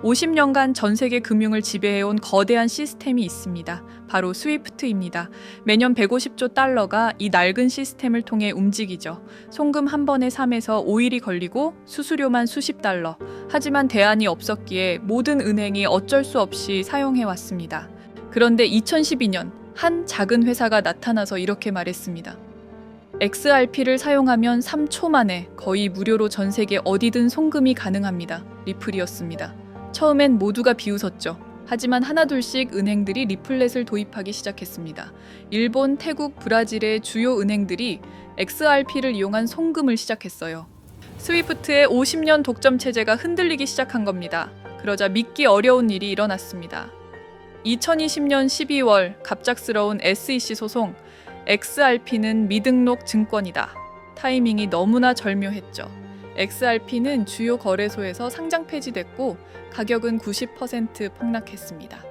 50년간 전 세계 금융을 지배해온 거대한 시스템이 있습니다. 바로 스위프트입니다. 매년 150조 달러가 이 낡은 시스템을 통해 움직이죠. 송금 한 번에 3에서 5일이 걸리고 수수료만 수십 달러. 하지만 대안이 없었기에 모든 은행이 어쩔 수 없이 사용해왔습니다. 그런데 2012년 한 작은 회사가 나타나서 이렇게 말했습니다. XRP를 사용하면 3초 만에 거의 무료로 전 세계 어디든 송금이 가능합니다. 리플이었습니다. 처음엔 모두가 비웃었죠. 하지만 하나둘씩 은행들이 리플렛을 도입하기 시작했습니다. 일본, 태국, 브라질의 주요 은행들이 XRP를 이용한 송금을 시작했어요. 스위프트의 50년 독점 체제가 흔들리기 시작한 겁니다. 그러자 믿기 어려운 일이 일어났습니다. 2020년 12월 갑작스러운 SEC 소송, XRP는 미등록 증권이다. 타이밍이 너무나 절묘했죠. XRP는 주요 거래소에서 상장 폐지됐고 가격은 90% 폭락했습니다.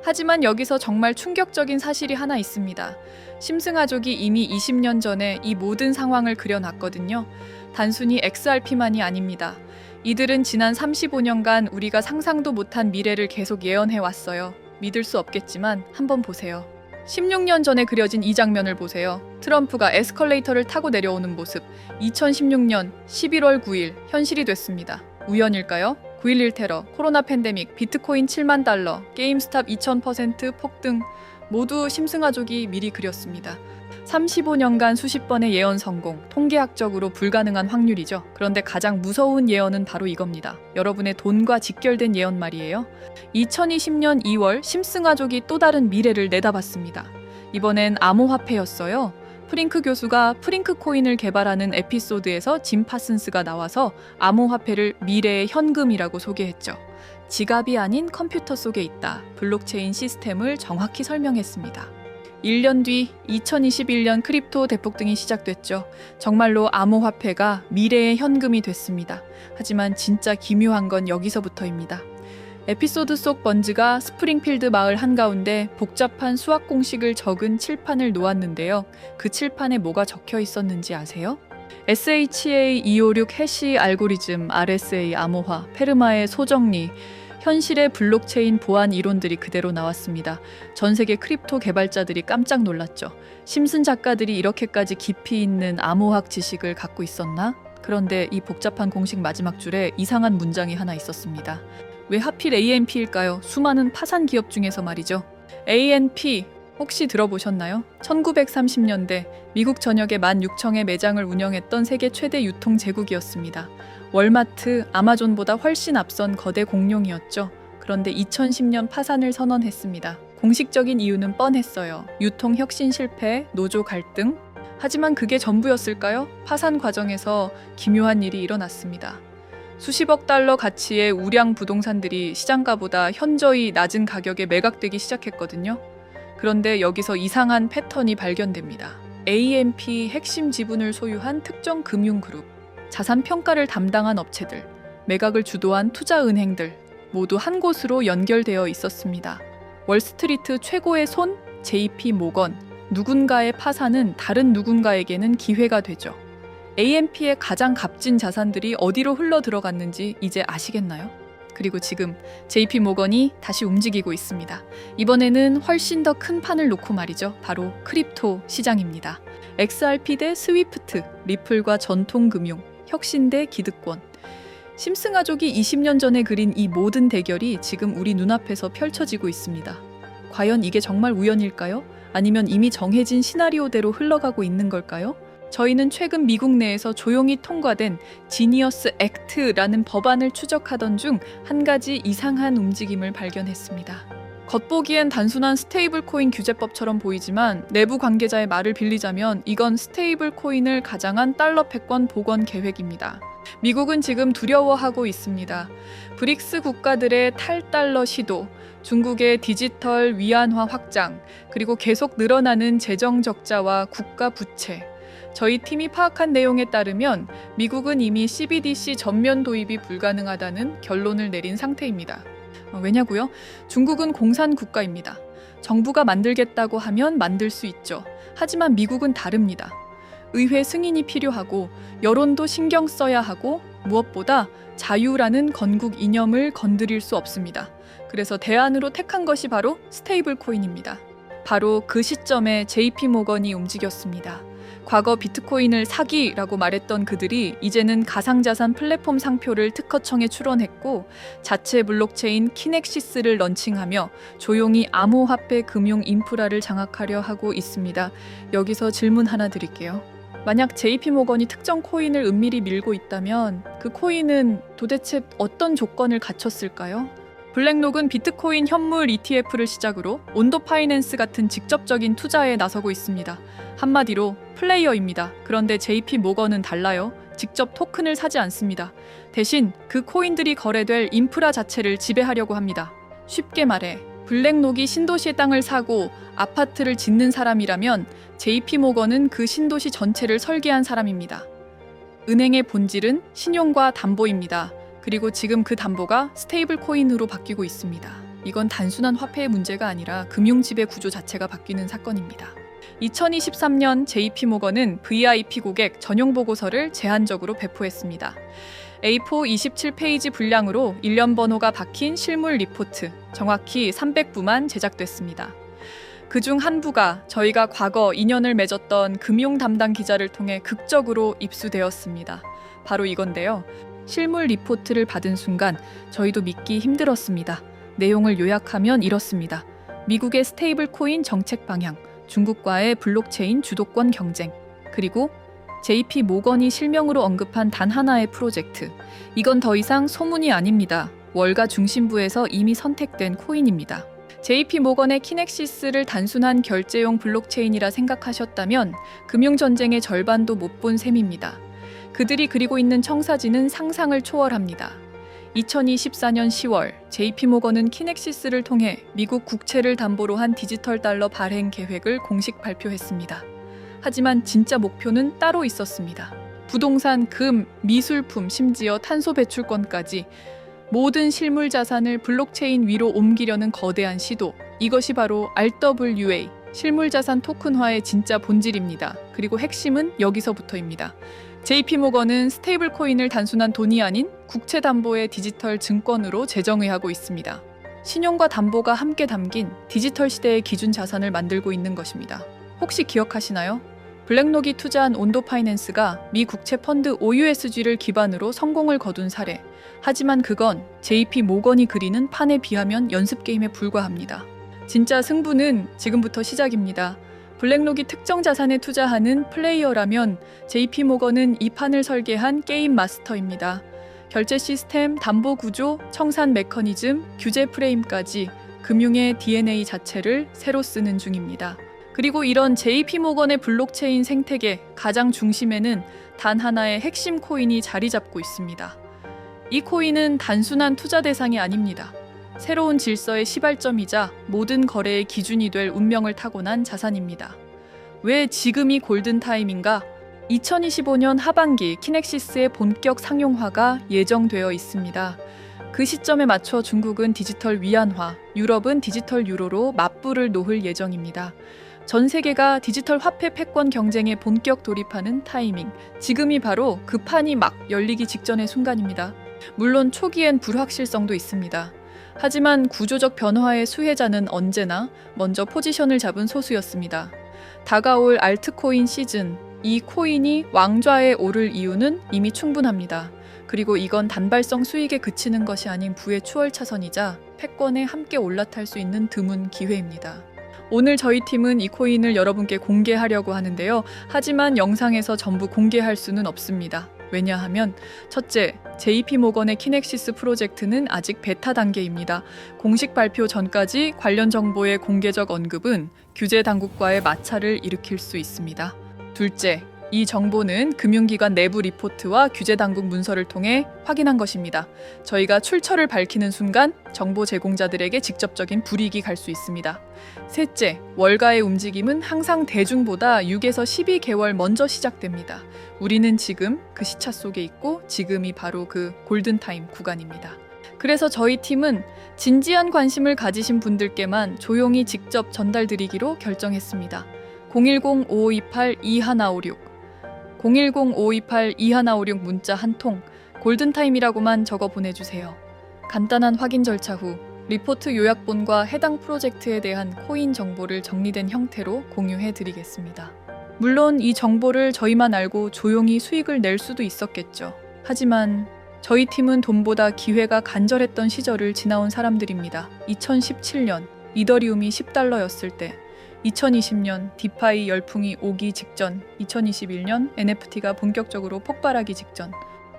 하지만 여기서 정말 충격적인 사실이 하나 있습니다. 심승아족이 이미 20년 전에 이 모든 상황을 그려놨거든요. 단순히 XRP만이 아닙니다. 이들은 지난 35년간 우리가 상상도 못한 미래를 계속 예언해왔어요. 믿을 수 없겠지만 한번 보세요. 16년 전에 그려진 이 장면을 보세요. 트럼프가 에스컬레이터를 타고 내려오는 모습. 2016년 11월 9일 현실이 됐습니다. 우연일까요? 9.11 테러, 코로나 팬데믹, 비트코인 7만 달러, 게임스탑 2000% 폭등. 모두 심승아족이 미리 그렸습니다. 35년간 수십 번의 예언 성공, 통계학적으로 불가능한 확률이죠. 그런데 가장 무서운 예언은 바로 이겁니다. 여러분의 돈과 직결된 예언 말이에요. 2020년 2월 심승아족이 또 다른 미래를 내다봤습니다. 이번엔 암호화폐였어요. 프링크 교수가 프링크 코인을 개발하는 에피소드에서 짐 파슨스가 나와서 암호화폐를 미래의 현금이라고 소개했죠. 지갑이 아닌 컴퓨터 속에 있다. 블록체인 시스템을 정확히 설명했습니다. 1년 뒤 2021년 크립토 대폭등이 시작됐죠. 정말로 암호화폐가 미래의 현금이 됐습니다. 하지만 진짜 기묘한 건 여기서부터입니다. 에피소드 속 번즈가 스프링필드 마을 한가운데 복잡한 수학 공식을 적은 칠판을 놓았는데요. 그 칠판에 뭐가 적혀 있었는지 아세요? SHA-256 해시 알고리즘, RSA 암호화, 페르마의 소정리, 현실의 블록체인 보안 이론들이 그대로 나왔습니다. 전 세계 크립토 개발자들이 깜짝 놀랐죠. 심슨 작가들이 이렇게까지 깊이 있는 암호학 지식을 갖고 있었나? 그런데 이 복잡한 공식 마지막 줄에 이상한 문장이 하나 있었습니다. 왜 하필 ANP일까요? 수많은 파산 기업 중에서 말이죠. ANP 혹시 들어보셨나요? 1930년대 미국 전역에 16,000의 매장을 운영했던 세계 최대 유통 제국이었습니다. 월마트, 아마존보다 훨씬 앞선 거대 공룡이었죠. 그런데 2010년 파산을 선언했습니다. 공식적인 이유는 뻔했어요. 유통 혁신 실패, 노조 갈등. 하지만 그게 전부였을까요? 파산 과정에서 기묘한 일이 일어났습니다. 수십억 달러 가치의 우량 부동산들이 시장가보다 현저히 낮은 가격에 매각되기 시작했거든요. 그런데 여기서 이상한 패턴이 발견됩니다. AMP 핵심 지분을 소유한 특정 금융그룹, 자산 평가를 담당한 업체들, 매각을 주도한 투자은행들 모두 한 곳으로 연결되어 있었습니다. 월스트리트 최고의 손, JP 모건. 누군가의 파산은 다른 누군가에게는 기회가 되죠. AMP의 가장 값진 자산들이 어디로 흘러 들어갔는지 이제 아시겠나요? 그리고 지금 JP 모건이 다시 움직이고 있습니다. 이번에는 훨씬 더 큰 판을 놓고 말이죠. 바로 크립토 시장입니다. XRP 대 스위프트, 리플과 전통금융, 혁신 대 기득권. 심승아족이 20년 전에 그린 이 모든 대결이 지금 우리 눈앞에서 펼쳐지고 있습니다. 과연 이게 정말 우연일까요? 아니면 이미 정해진 시나리오대로 흘러가고 있는 걸까요? 저희는 최근 미국 내에서 조용히 통과된 지니어스 액트라는 법안을 추적하던 중 한 가지 이상한 움직임을 발견했습니다. 겉보기엔 단순한 스테이블 코인 규제법처럼 보이지만 내부 관계자의 말을 빌리자면 이건 스테이블 코인을 가장한 달러 패권 복원 계획입니다. 미국은 지금 두려워하고 있습니다. 브릭스 국가들의 탈달러 시도, 중국의 디지털 위안화 확장, 그리고 계속 늘어나는 재정 적자와 국가 부채. 저희 팀이 파악한 내용에 따르면 미국은 이미 CBDC 전면 도입이 불가능하다는 결론을 내린 상태입니다. 왜냐고요? 중국은 공산 국가입니다. 정부가 만들겠다고 하면 만들 수 있죠. 하지만 미국은 다릅니다. 의회 승인이 필요하고 여론도 신경 써야 하고 무엇보다 자유라는 건국 이념을 건드릴 수 없습니다. 그래서 대안으로 택한 것이 바로 스테이블 코인입니다. 바로 그 시점에 JP 모건이 움직였습니다. 과거 비트코인을 사기라고 말했던 그들이 이제는 가상자산 플랫폼 상표를 특허청에 출원했고 자체 블록체인 키넥시스를 런칭하며 조용히 암호화폐 금융 인프라를 장악하려 하고 있습니다. 여기서 질문 하나 드릴게요. 만약 JP모건이 특정 코인을 은밀히 밀고 있다면 그 코인은 도대체 어떤 조건을 갖췄을까요? 블랙록은 비트코인 현물 ETF를 시작으로 온도 파이낸스 같은 직접적인 투자에 나서고 있습니다. 한마디로 플레이어입니다. 그런데 JP모건은 달라요. 직접 토큰을 사지 않습니다. 대신 그 코인들이 거래될 인프라 자체를 지배하려고 합니다. 쉽게 말해 블랙록이 신도시의 땅을 사고 아파트를 짓는 사람이라면 JP모건은 그 신도시 전체를 설계한 사람입니다. 은행의 본질은 신용과 담보입니다. 그리고 지금 그 담보가 스테이블 코인으로 바뀌고 있습니다. 이건 단순한 화폐의 문제가 아니라 금융지배 구조 자체가 바뀌는 사건입니다. 2023년 JP모건은 VIP 고객 전용 보고서를 제한적으로 배포했습니다. A4 27페이지 분량으로 일련 번호가 박힌 실물 리포트, 정확히 300부만 제작됐습니다. 그중 한 부가 저희가 과거 인연을 맺었던 금융 담당 기자를 통해 극적으로 입수되었습니다. 바로 이건데요. 실물 리포트를 받은 순간 저희도 믿기 힘들었습니다. 내용을 요약하면 이렇습니다. 미국의 스테이블 코인 정책 방향, 중국과의 블록체인 주도권 경쟁, 그리고 JP 모건이 실명으로 언급한 단 하나의 프로젝트. 이건 더 이상 소문이 아닙니다. 월가 중심부에서 이미 선택된 코인입니다. JP 모건의 키넥시스를 단순한 결제용 블록체인이라 생각하셨다면 금융전쟁의 절반도 못 본 셈입니다. 그들이 그리고 있는 청사진은 상상을 초월합니다. 2024년 10월 JP모건은 키넥시스를 통해 미국 국채를 담보로 한 디지털 달러 발행 계획을 공식 발표했습니다. 하지만 진짜 목표는 따로 있었습니다. 부동산, 금, 미술품, 심지어 탄소 배출권까지 모든 실물 자산을 블록체인 위로 옮기려는 거대한 시도. 이것이 바로 RWA, 실물 자산 토큰화의 진짜 본질입니다. 그리고 핵심은 여기서부터입니다. JP모건은 스테이블 코인을 단순한 돈이 아닌 국채 담보의 디지털 증권으로 재정의하고 있습니다. 신용과 담보가 함께 담긴 디지털 시대의 기준 자산을 만들고 있는 것입니다. 혹시 기억하시나요? 블랙록이 투자한 온도 파이낸스가 미 국채 펀드 OUSG를 기반으로 성공을 거둔 사례. 하지만 그건 JP모건이 그리는 판에 비하면 연습 게임에 불과합니다. 진짜 승부는 지금부터 시작입니다. 블랙록이 특정 자산에 투자하는 플레이어라면 JP모건은 이 판을 설계한 게임 마스터입니다. 결제 시스템, 담보 구조, 청산 메커니즘, 규제 프레임까지 금융의 DNA 자체를 새로 쓰는 중입니다. 그리고 이런 JP모건의 블록체인 생태계 가장 중심에는 단 하나의 핵심 코인이 자리 잡고 있습니다. 이 코인은 단순한 투자 대상이 아닙니다. 새로운 질서의 시발점이자 모든 거래의 기준이 될 운명을 타고난 자산입니다. 왜 지금이 골든타임인가? 2025년 하반기 키넥시스의 본격 상용화가 예정되어 있습니다. 그 시점에 맞춰 중국은 디지털 위안화, 유럽은 디지털 유로로 맞불을 놓을 예정입니다. 전 세계가 디지털 화폐 패권 경쟁에 본격 돌입하는 타이밍. 지금이 바로 그 판이 막 열리기 직전의 순간입니다. 물론 초기엔 불확실성도 있습니다. 하지만 구조적 변화의 수혜자는 언제나 먼저 포지션을 잡은 소수였습니다. 다가올 알트코인 시즌, 이 코인이 왕좌에 오를 이유는 이미 충분합니다. 그리고 이건 단발성 수익에 그치는 것이 아닌 부의 추월차선이자 패권에 함께 올라탈 수 있는 드문 기회입니다. 오늘 저희 팀은 이 코인을 여러분께 공개하려고 하는데요. 하지만 영상에서 전부 공개할 수는 없습니다. 왜냐하면 첫째, JP모건의 키넥시스 프로젝트는 아직 베타 단계입니다. 공식 발표 전까지 관련 정보의 공개적 언급은 규제 당국과의 마찰을 일으킬 수 있습니다. 둘째, 이 정보는 금융기관 내부 리포트와 규제 당국 문서를 통해 확인한 것입니다. 저희가 출처를 밝히는 순간 정보 제공자들에게 직접적인 불이익이 갈 수 있습니다. 셋째, 월가의 움직임은 항상 대중보다 6에서 12개월 먼저 시작됩니다. 우리는 지금 그 시차 속에 있고 지금이 바로 그 골든타임 구간입니다. 그래서 저희 팀은 진지한 관심을 가지신 분들께만 조용히 직접 전달드리기로 결정했습니다. 010-5528-2156 010-5528-2156 문자 한 통, 골든타임이라고만 적어 보내주세요. 간단한 확인 절차 후 리포트 요약본과 해당 프로젝트에 대한 코인 정보를 정리된 형태로 공유해 드리겠습니다. 물론 이 정보를 저희만 알고 조용히 수익을 낼 수도 있었겠죠. 하지만 저희 팀은 돈보다 기회가 간절했던 시절을 지나온 사람들입니다. 2017년 이더리움이 $10였을 때, 2020년 디파이 열풍이 오기 직전, 2021년 NFT가 본격적으로 폭발하기 직전,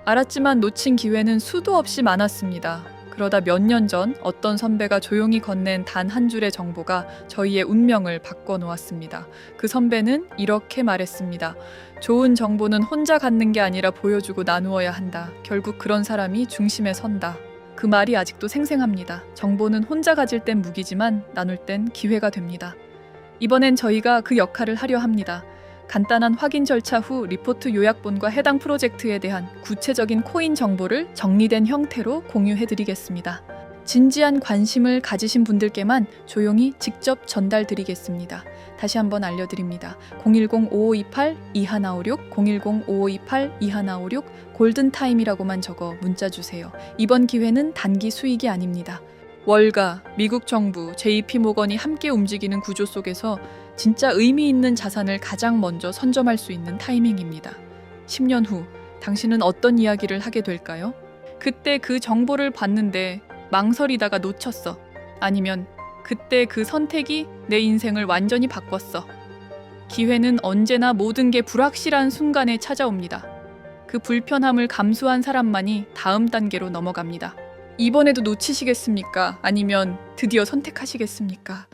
알았지만 놓친 기회는 수도 없이 많았습니다. 그러다 몇 년 전 어떤 선배가 조용히 건넨 단 한 줄의 정보가 저희의 운명을 바꿔놓았습니다. 그 선배는 이렇게 말했습니다. 좋은 정보는 혼자 갖는 게 아니라 보여주고 나누어야 한다. 결국 그런 사람이 중심에 선다. 그 말이 아직도 생생합니다. 정보는 혼자 가질 땐 무기지만 나눌 땐 기회가 됩니다. 이번엔 저희가 그 역할을 하려 합니다. 간단한 확인 절차 후 리포트 요약본과 해당 프로젝트에 대한 구체적인 코인 정보를 정리된 형태로 공유해드리겠습니다. 진지한 관심을 가지신 분들께만 조용히 직접 전달드리겠습니다. 다시 한번 알려드립니다. 010-5528-2156, 010-5528-2156 골든타임이라고만 적어 문자 주세요. 이번 기회는 단기 수익이 아닙니다. 월가, 미국 정부, JP모건이 함께 움직이는 구조 속에서 진짜 의미 있는 자산을 가장 먼저 선점할 수 있는 타이밍입니다. 10년 후 당신은 어떤 이야기를 하게 될까요? 그때 그 정보를 봤는데 망설이다가 놓쳤어. 아니면 그때 그 선택이 내 인생을 완전히 바꿨어. 기회는 언제나 모든 게 불확실한 순간에 찾아옵니다. 그 불편함을 감수한 사람만이 다음 단계로 넘어갑니다. 이번에도 놓치시겠습니까? 아니면 드디어 선택하시겠습니까?